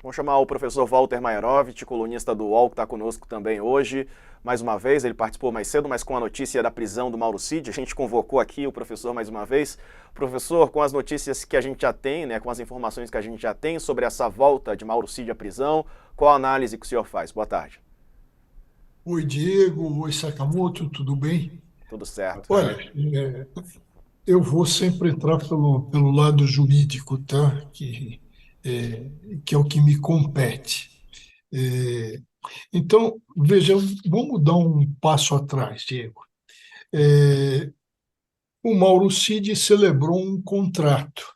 Vamos chamar o professor Walter Maierovitch, colunista do UOL, que está conosco também hoje. Mais uma vez, ele participou mais cedo, mas com a notícia da prisão do Mauro Cid. A gente convocou aqui o professor mais uma vez. Professor, com as notícias que a gente já tem, né, com as informações que a gente já tem sobre essa volta de Mauro Cid à prisão, qual a análise que o senhor faz? Boa tarde. Oi, Diego. Oi, Sakamoto, tudo bem? Tudo certo. Olha, eu vou sempre entrar pelo lado jurídico, tá? Que é o que me compete. É, então, veja, vamos dar um passo atrás, Diego. É, o Mauro Cid celebrou um contrato.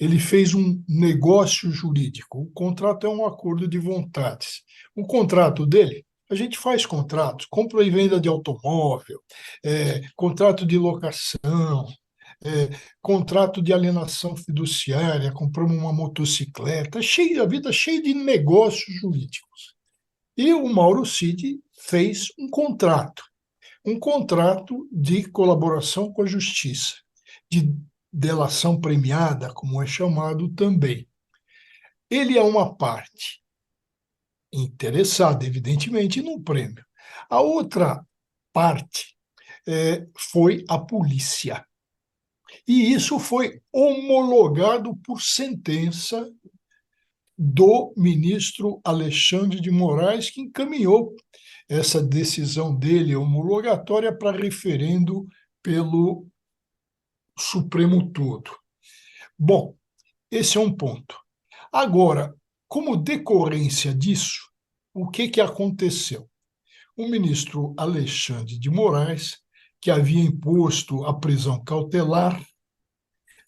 Ele fez um negócio jurídico. O contrato é um acordo de vontades. O contrato dele, a gente faz contratos, compra e venda de automóvel, contrato de locação, é, contrato de alienação fiduciária, compramos uma motocicleta, cheio, a vida cheia de negócios jurídicos. E o Mauro Cid fez um contrato de colaboração com a justiça, de delação premiada, como é chamado também. Ele é uma parte interessada, evidentemente, no prêmio. A outra parte foi a polícia. E isso foi homologado por sentença do ministro Alexandre de Moraes, que encaminhou essa decisão dele homologatória para referendo pelo Supremo todo. Bom, esse é um ponto. Agora, como decorrência disso, o que aconteceu? O ministro Alexandre de Moraes, que havia imposto a prisão cautelar,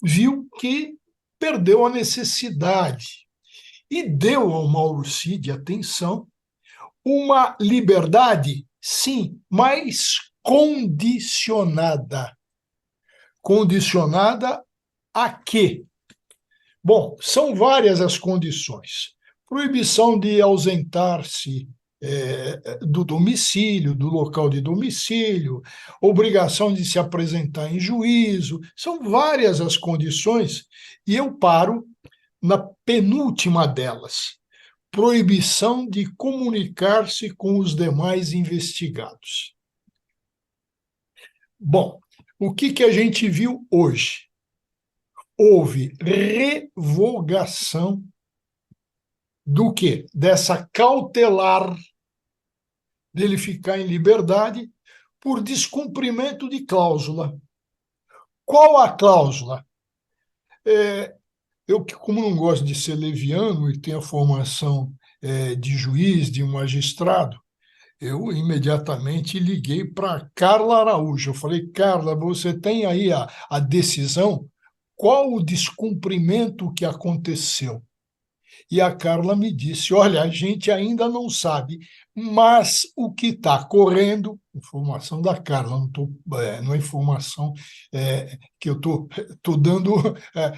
viu que perdeu a necessidade e deu ao Mauro Cid, atenção, uma liberdade, sim, mas condicionada. Condicionada a quê? Bom, são várias as condições. Proibição de ausentar-se do domicílio, do local de domicílio, obrigação de se apresentar em juízo, são várias as condições, e eu paro na penúltima delas, proibição de comunicar-se com os demais investigados. Bom, o que a gente viu hoje? Houve revogação do quê? Dessa cautelar dele ficar em liberdade por descumprimento de cláusula. Qual a cláusula? Eu, como não gosto de ser leviano e tenho a formação de juiz, de magistrado, eu imediatamente liguei para Carla Araújo. Eu falei, Carla, você tem aí a decisão? Qual o descumprimento que aconteceu? E a Carla me disse, olha, a gente ainda não sabe, mas o que está correndo, informação da Carla, não é informação que eu estou dando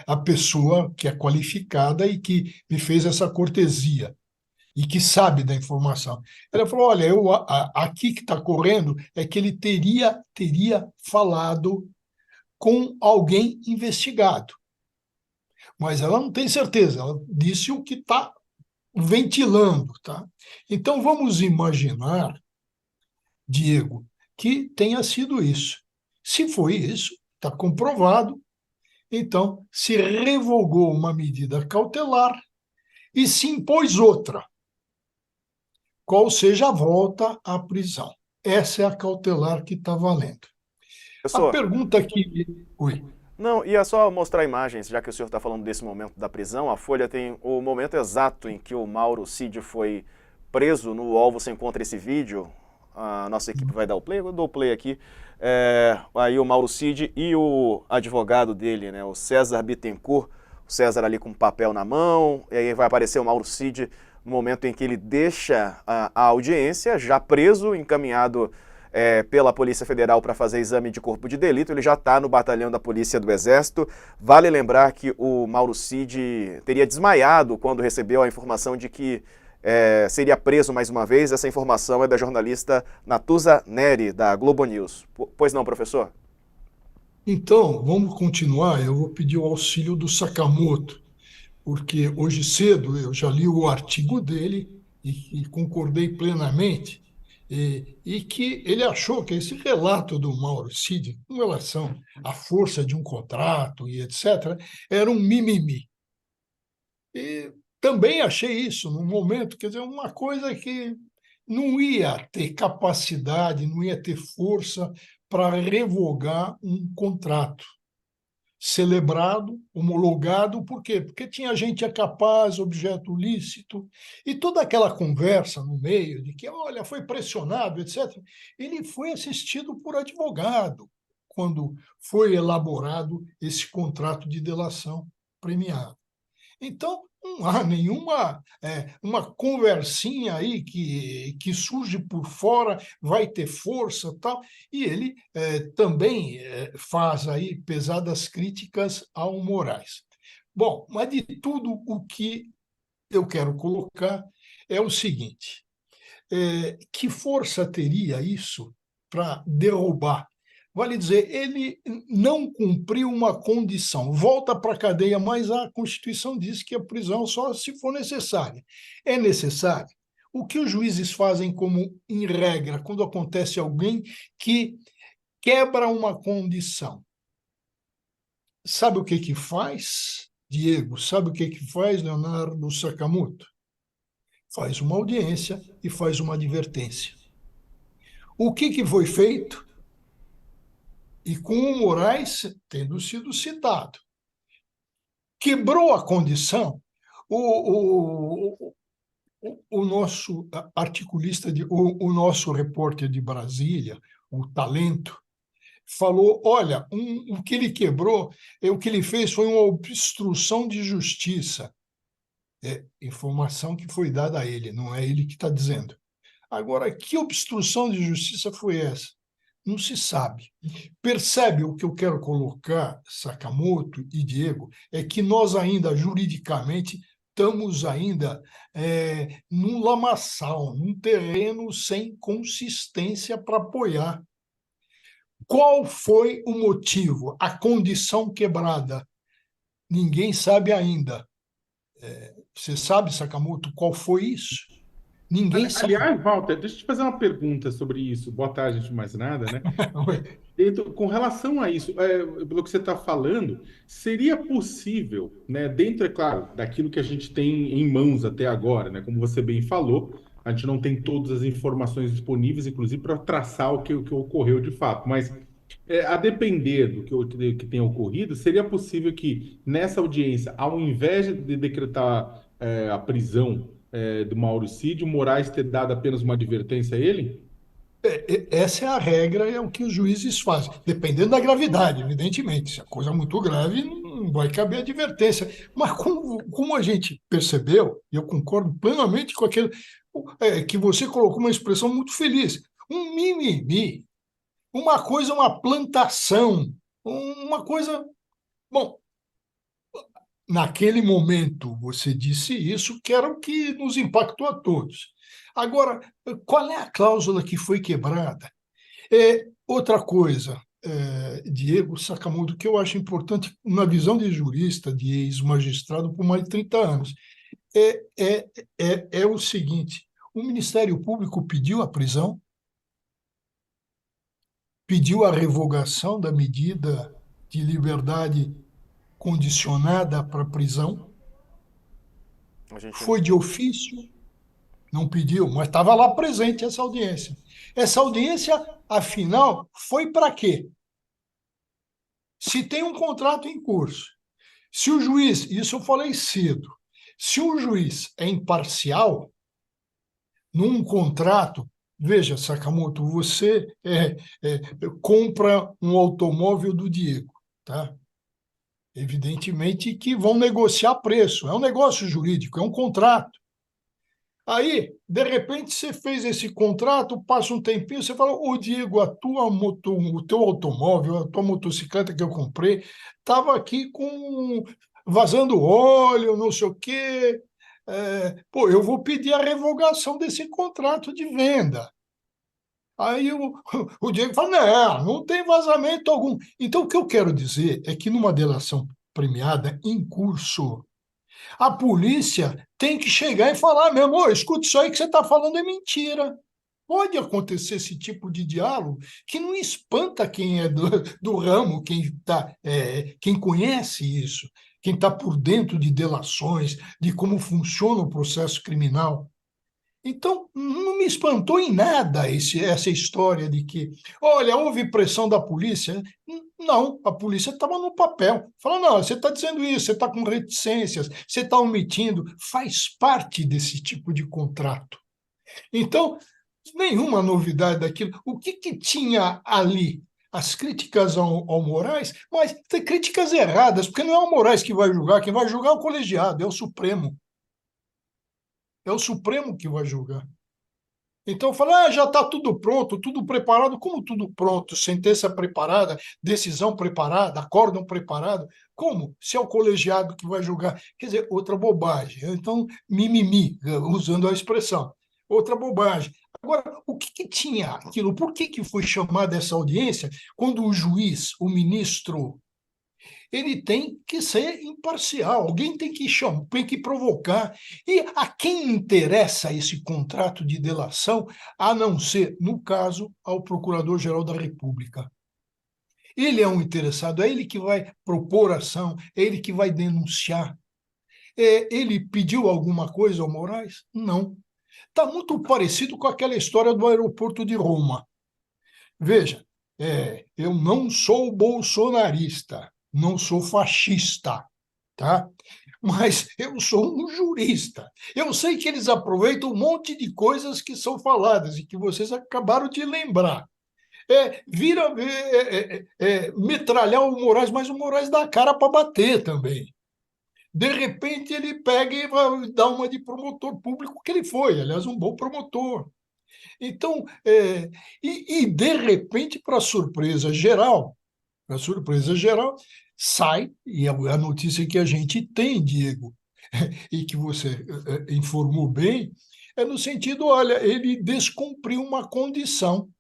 à pessoa que é qualificada e que me fez essa cortesia e que sabe da informação. Ela falou, olha, aqui que está correndo é que ele teria falado com alguém investigado, mas ela não tem certeza, ela disse o que está ventilando, tá? Então vamos imaginar, Diego, que tenha sido isso. Se foi isso, está comprovado, então se revogou uma medida cautelar e se impôs outra, qual seja a volta à prisão. Essa é a cautelar que está valendo. A Professor, pergunta que... Oi. não, ia só mostrar imagens, já que o senhor está falando desse momento da prisão. A Folha tem o momento exato em que o Mauro Cid foi preso. No UOL você encontra esse vídeo. A nossa equipe vai dar o play, eu dou o play aqui. Aí o Mauro Cid e o advogado dele, né, o César Bittencourt. O César ali com um papel na mão, e aí vai aparecer o Mauro Cid no momento em que ele deixa a audiência, já preso, encaminhado pela Polícia Federal para fazer exame de corpo de delito. Ele já está no batalhão da Polícia do Exército. Vale lembrar que o Mauro Cid teria desmaiado quando recebeu a informação de que seria preso mais uma vez. Essa informação é da jornalista Natuza Neri, da Globo News. Pois não, professor? Então, vamos continuar. Eu vou pedir o auxílio do Sakamoto, porque hoje cedo eu já li o artigo dele e concordei plenamente, e que ele achou que esse relato do Mauro Cid, com relação à força de um contrato e etc., era um mimimi. E também achei isso num momento, quer dizer, uma coisa que não ia ter capacidade, não ia ter força para revogar um contrato celebrado, homologado, por quê? Porque tinha gente capaz, objeto lícito, e toda aquela conversa no meio de que, olha, foi pressionado, etc., ele foi assistido por advogado quando foi elaborado esse contrato de delação premiada. Então, não há nenhuma uma conversinha aí que surge por fora, vai ter força tal, e ele também faz aí pesadas críticas ao Moraes. Bom, mas de tudo o que eu quero colocar é o seguinte: que força teria isso para derrubar? Vale dizer, ele não cumpriu uma condição, volta para a cadeia, mas a Constituição diz que a prisão só se for necessária. É necessário. O que os juízes fazem como em regra quando acontece alguém que quebra uma condição? Sabe o que que faz, Diego? Sabe o que que faz, Leonardo Sakamoto? Faz uma audiência e faz uma advertência. O que que foi feito? E com o Moraes tendo sido citado. Quebrou a condição, o, o nosso articulista, o nosso repórter de Brasília, o Talento, falou: olha, o que ele quebrou, o que ele fez foi uma obstrução de justiça. É informação que foi dada a ele, não é ele que está dizendo. Agora, que obstrução de justiça foi essa? Não se sabe. Percebe o que eu quero colocar, Sakamoto e Diego, é que nós ainda, juridicamente, estamos ainda num lamaçal, num terreno sem consistência para apoiar. Qual foi o motivo, a condição quebrada? Ninguém sabe ainda. Você sabe, Sakamoto, qual foi isso? Ninguém sabe. Aliás, Walter, deixa eu te fazer uma pergunta sobre isso. Boa tarde, antes de mais nada, né? Com relação a isso, pelo que você está falando, seria possível, né, dentro, é claro, daquilo que a gente tem em mãos até agora, né, como você bem falou, a gente não tem todas as informações disponíveis, inclusive, para traçar o que ocorreu de fato, mas a depender do que tenha ocorrido, seria possível que nessa audiência, ao invés de decretar a prisão do Mauro Cid, o Moraes ter dado apenas uma advertência a ele? Essa é a regra, é o que os juízes fazem, dependendo da gravidade, evidentemente. Se a coisa é muito grave, não vai caber advertência. Mas como a gente percebeu, e eu concordo plenamente com aquele que você colocou uma expressão muito feliz, um mimimi, uma coisa, uma plantação, uma coisa. Bom, naquele momento você disse isso, que era o que nos impactou a todos. Agora, qual é a cláusula que foi quebrada? Outra coisa, Diego Sakamoto, que eu acho importante na visão de jurista, de ex-magistrado por mais de 30 anos, é, é, é o seguinte: o Ministério Público pediu a prisão, pediu a revogação da medida de liberdade condicionada para prisão, A gente foi de ofício, não pediu, mas estava lá presente essa audiência. Essa audiência, afinal, foi para quê? Se tem um contrato em curso, se o juiz, isso eu falei cedo, se o juiz é imparcial num contrato, veja, Sakamoto, você compra um automóvel do Diego, tá? Evidentemente que vão negociar preço, é um negócio jurídico, é um contrato. Aí, de repente, você fez esse contrato, passa um tempinho, você fala: ô Diego, a tua moto, o teu automóvel, a tua motocicleta que eu comprei, estava aqui com vazando óleo, não sei o quê. Pô, eu vou pedir a revogação desse contrato de venda. Aí o Diego fala: não tem vazamento algum. Então, o que eu quero dizer é que numa delação premiada em curso, A polícia tem que chegar e falar mesmo, ô, escuta, isso aí que você está falando é mentira. Pode acontecer esse tipo de diálogo que não espanta quem é do ramo, quem conhece isso, quem está por dentro de delações, de como funciona o processo criminal. Então, não me espantou em nada essa história de que, olha, houve pressão da polícia. Não, a polícia estava no papel. Fala, não, você está dizendo isso, você está com reticências, você está omitindo. Faz parte desse tipo de contrato. Então, nenhuma novidade daquilo. O que tinha ali? As críticas ao Moraes, mas tem críticas erradas, porque não é o Moraes que vai julgar, quem vai julgar é o colegiado, é o Supremo. É o Supremo que vai julgar. Então, fala, já está tudo pronto, tudo preparado. Como tudo pronto? Sentença preparada, decisão preparada, acórdão preparado. Como? Se é o colegiado que vai julgar. Quer dizer, outra bobagem. Então, mimimi, usando a expressão. Outra bobagem. Agora, o que tinha aquilo? Por que foi chamada essa audiência quando o juiz, o ministro, ele tem que ser imparcial, alguém tem que chamar, tem que provocar. E a quem interessa esse contrato de delação, a não ser, no caso, ao Procurador-Geral da República? Ele é um interessado, é ele que vai propor ação, é ele que vai denunciar. Ele pediu alguma coisa ao Moraes? Não. Está muito parecido com aquela história do aeroporto de Roma. Veja, eu não sou bolsonarista, não sou fascista, tá? Mas eu sou um jurista. Eu sei que eles aproveitam um monte de coisas que são faladas e que vocês acabaram de lembrar. Metralhar o Moraes, mas o Moraes dá a cara para bater também. De repente ele pega e vai dar uma de promotor público, que ele foi, aliás, um bom promotor. Então, de repente, para surpresa geral, sai, e é a notícia que a gente tem, Diego, e que você informou bem, é no sentido, olha, ele descumpriu uma condição,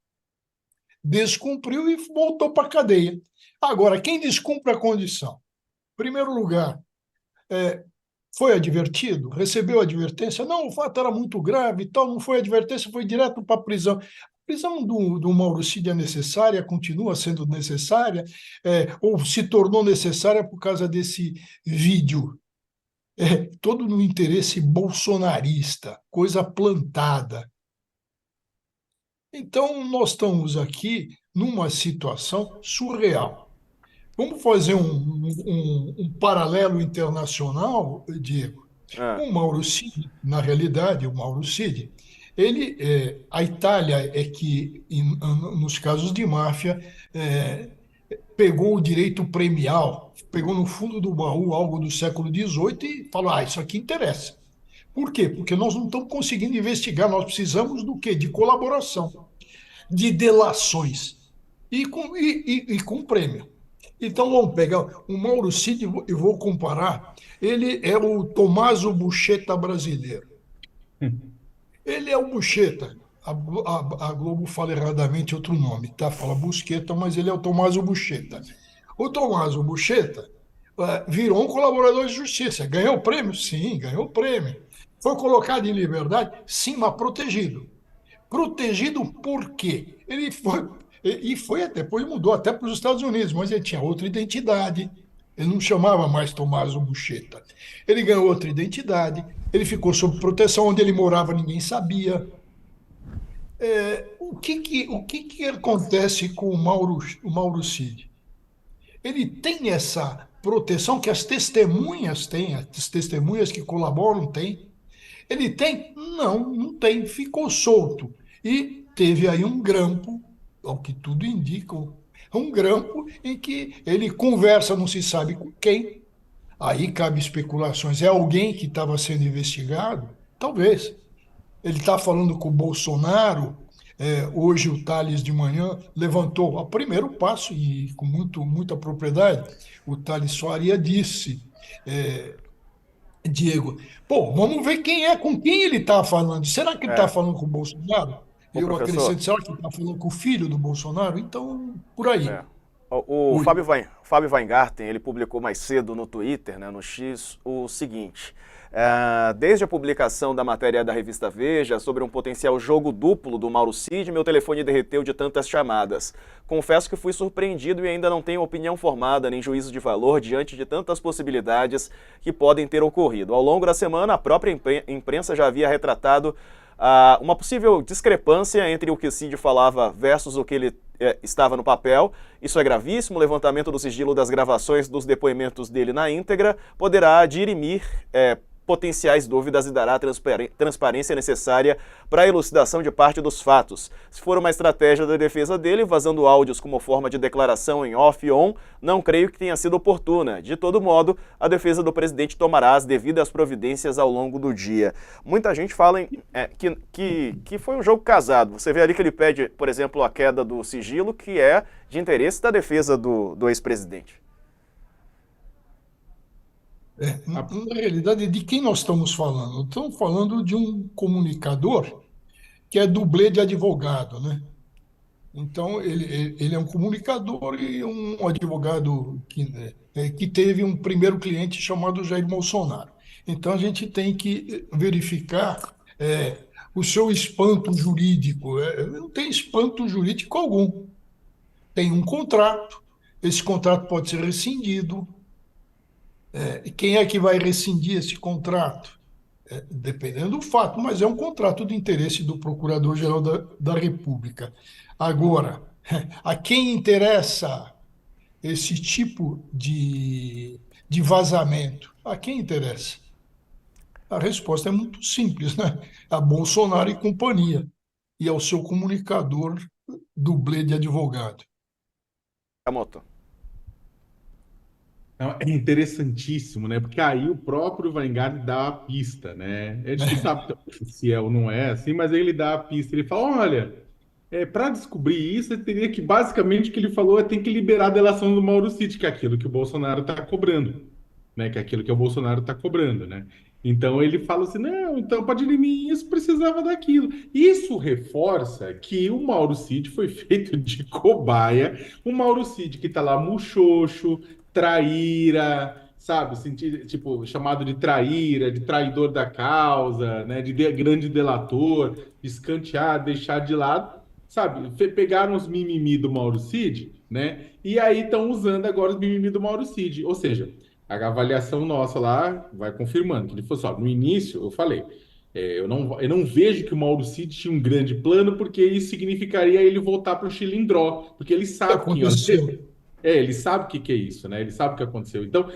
descumpriu e voltou para a cadeia. Agora, quem descumpre a condição? Em primeiro lugar, foi advertido? Recebeu advertência? Não, o fato era muito grave e tal, não foi advertência, foi direto para a prisão. A prisão do Mauro Cid é necessária, continua sendo necessária, ou se tornou necessária por causa desse vídeo, todo no interesse bolsonarista, coisa plantada. Então, nós estamos aqui numa situação surreal. Vamos fazer um paralelo internacional, Diego. Ah, O Mauro Cid, na realidade, o Mauro Cid, a Itália é que, nos casos de máfia, pegou o direito premial, pegou no fundo do baú algo do século XVIII e falou, isso aqui interessa. Por quê? Porque nós não estamos conseguindo investigar, nós precisamos do quê? De colaboração, de delações e com prêmio. Então vamos pegar o Mauro Cid e vou comparar. Ele é o Tommaso Buscetta brasileiro. Ele é o Buscetta. A Globo fala erradamente outro nome, tá? Fala Busqueta, mas ele é o Tommaso Buscetta. O Tommaso Buscetta virou um colaborador de justiça. Ganhou o prêmio? Sim, ganhou o prêmio. Foi colocado em liberdade? Sim, mas protegido. Protegido por quê? Foi depois mudou até para os Estados Unidos, mas ele tinha outra identidade. Ele não chamava mais Tommaso Buscetta. Ele ganhou outra identidade, ele ficou sob proteção, onde ele morava ninguém sabia. O que acontece com o Mauro Cid? Ele tem essa proteção que as testemunhas têm, as testemunhas que colaboram têm. Ele tem? Não, não tem. Ficou solto. E teve aí um grampo, ao que tudo indica, um grampo em que ele conversa, não se sabe com quem. Aí cabe especulações. É alguém que estava sendo investigado? Talvez. Ele está falando com o Bolsonaro. Hoje o Thales de manhã levantou o primeiro passo, e com muita propriedade, o Thales Faria disse, Diego, pô, vamos ver com quem ele está falando. Será que ele está é. falando com o Bolsonaro? Ô, Eu professor, acrescento, será que ele está falando com o filho do Bolsonaro? Então, por aí. é. O Oi. Fábio Weingarten, ele publicou mais cedo no Twitter, né, no X, o seguinte: desde a publicação da matéria da revista Veja sobre um potencial jogo duplo do Mauro Cid, meu telefone derreteu de tantas chamadas. Confesso que fui surpreendido e ainda não tenho opinião formada nem juízo de valor diante de tantas possibilidades que podem ter ocorrido. Ao longo da semana, a própria imprensa já havia retratado uma possível discrepância entre o que o Cid falava versus o que ele estava no papel. Isso é gravíssimo. O levantamento do sigilo das gravações dos depoimentos dele na íntegra poderá dirimir potenciais dúvidas e dará a transparência necessária para a elucidação de parte dos fatos. Se for uma estratégia da defesa dele, vazando áudios como forma de declaração em off e on, não creio que tenha sido oportuna. De todo modo, a defesa do presidente tomará as devidas providências ao longo do dia. Muita gente fala que foi um jogo casado. Você vê ali que ele pede, por exemplo, a queda do sigilo, que é de interesse da defesa do ex-presidente. Na realidade, de quem nós estamos falando? Estamos falando de um comunicador que é dublê de advogado, né? Então, ele é um comunicador e um advogado que teve um primeiro cliente chamado Jair Bolsonaro. Então, a gente tem que verificar o seu espanto jurídico. Não tem espanto jurídico algum. Tem um contrato, esse contrato pode ser rescindido. E quem é que vai rescindir esse contrato? Dependendo do fato, mas é um contrato de interesse do Procurador-Geral da República. Agora, a quem interessa esse tipo de vazamento? A quem interessa? A resposta é muito simples, né? A Bolsonaro e companhia, e ao seu comunicador dublê de advogado. Kamoto. É interessantíssimo, né? Porque aí o próprio Weingarten dá a pista, né? A gente não sabe se é ou não é assim, mas aí ele dá a pista. Ele fala: olha, para descobrir isso, teria que, basicamente, o que ele falou tem que liberar a delação do Mauro Cid, que é aquilo que o Bolsonaro está cobrando, né? Que é aquilo que o Bolsonaro está cobrando, né? Então ele fala assim: não, então para dirimir isso precisava daquilo. Isso reforça que o Mauro Cid foi feito de cobaia, o Mauro Cid que está lá muxoxo, traíra, sabe? Tipo, chamado de traíra, de traidor da causa, né? De grande delator, de escantear, deixar de lado, sabe? Pegaram os mimimi do Mauro Cid, né? E aí estão usando agora os mimimi do Mauro Cid. Ou seja, a avaliação nossa lá vai confirmando que ele falou assim: ó, no início eu falei, eu não vejo que o Mauro Cid tinha um grande plano, porque isso significaria ele voltar para o Chilindró, porque ele sabe que Aconteceu. ele sabe o que é isso, né? Ele sabe o que aconteceu. Então,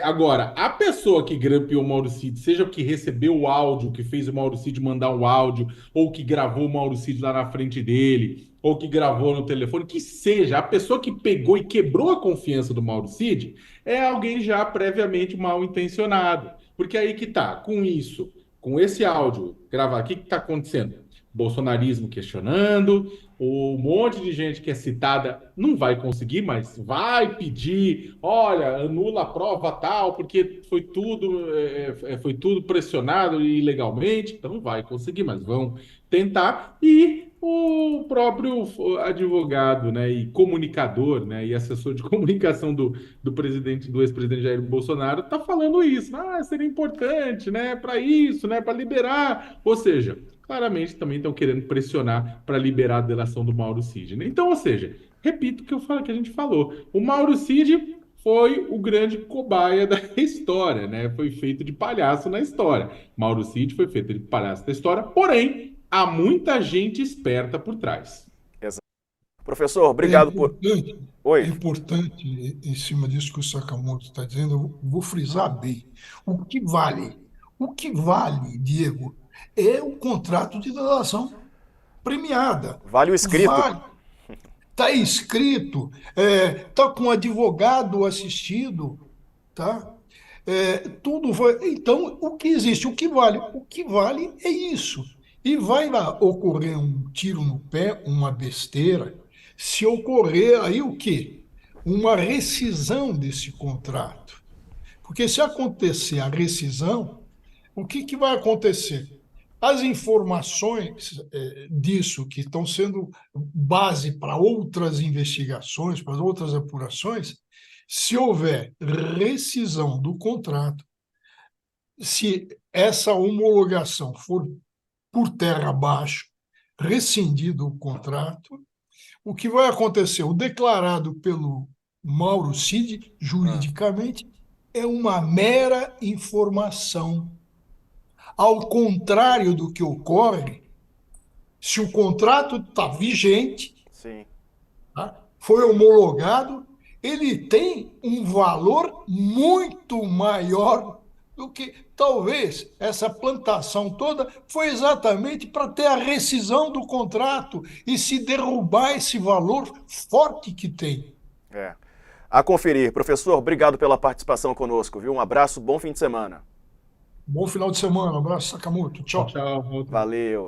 agora, a pessoa que grampeou o Mauro Cid, seja o que recebeu o áudio, que fez o Mauro Cid mandar um áudio, ou que gravou o Mauro Cid lá na frente dele, ou que gravou no telefone, que seja, a pessoa que pegou e quebrou a confiança do Mauro Cid, é alguém já previamente mal intencionado. Porque aí que tá, com isso, com esse áudio gravado, o que está acontecendo? Bolsonarismo questionando, um monte de gente que é citada não vai conseguir, mas vai pedir, olha, anula a prova tal, porque foi tudo pressionado ilegalmente, então não vai conseguir, mas vão tentar. E o próprio advogado, né, e comunicador, né, e assessor de comunicação do ex-presidente Jair Bolsonaro está falando isso. Seria importante, né, para isso, né, para liberar. Ou seja, claramente também estão querendo pressionar para liberar a delação do Mauro Cid, né? Então, ou seja, repito o que a gente falou. O Mauro Cid foi o grande cobaia da história, né? Foi feito de palhaço na história. Mauro Cid foi feito de palhaço da história, porém, há muita gente esperta por trás. Exato. Professor, obrigado por... Oi. É importante, em cima disso que o Sakamoto está dizendo, eu vou frisar bem. O que vale? O que vale, Diego, é o contrato de delação premiada. Vale o escrito. Está escrito, está com advogado assistido, tá? Tudo vai. Então, o que existe? O que vale? O que vale é isso. E vai lá ocorrer um tiro no pé, uma besteira, se ocorrer aí o quê? Uma rescisão desse contrato. Porque se acontecer a rescisão, o que vai acontecer? As informações disso que estão sendo base para outras investigações, para outras apurações, se houver rescisão do contrato, se essa homologação for por terra abaixo, rescindido o contrato, o que vai acontecer? O declarado pelo Mauro Cid, juridicamente, é uma mera informação. Ao contrário do que ocorre, se o contrato está vigente, Sim. tá, foi homologado, ele tem um valor muito maior do que talvez essa plantação toda foi exatamente para ter a rescisão do contrato e se derrubar esse valor forte que tem. A conferir. Professor, obrigado pela participação conosco, viu? Um abraço, bom fim de semana. Bom final de semana, um abraço, Sakamoto. Tchau. Tchau. Valeu.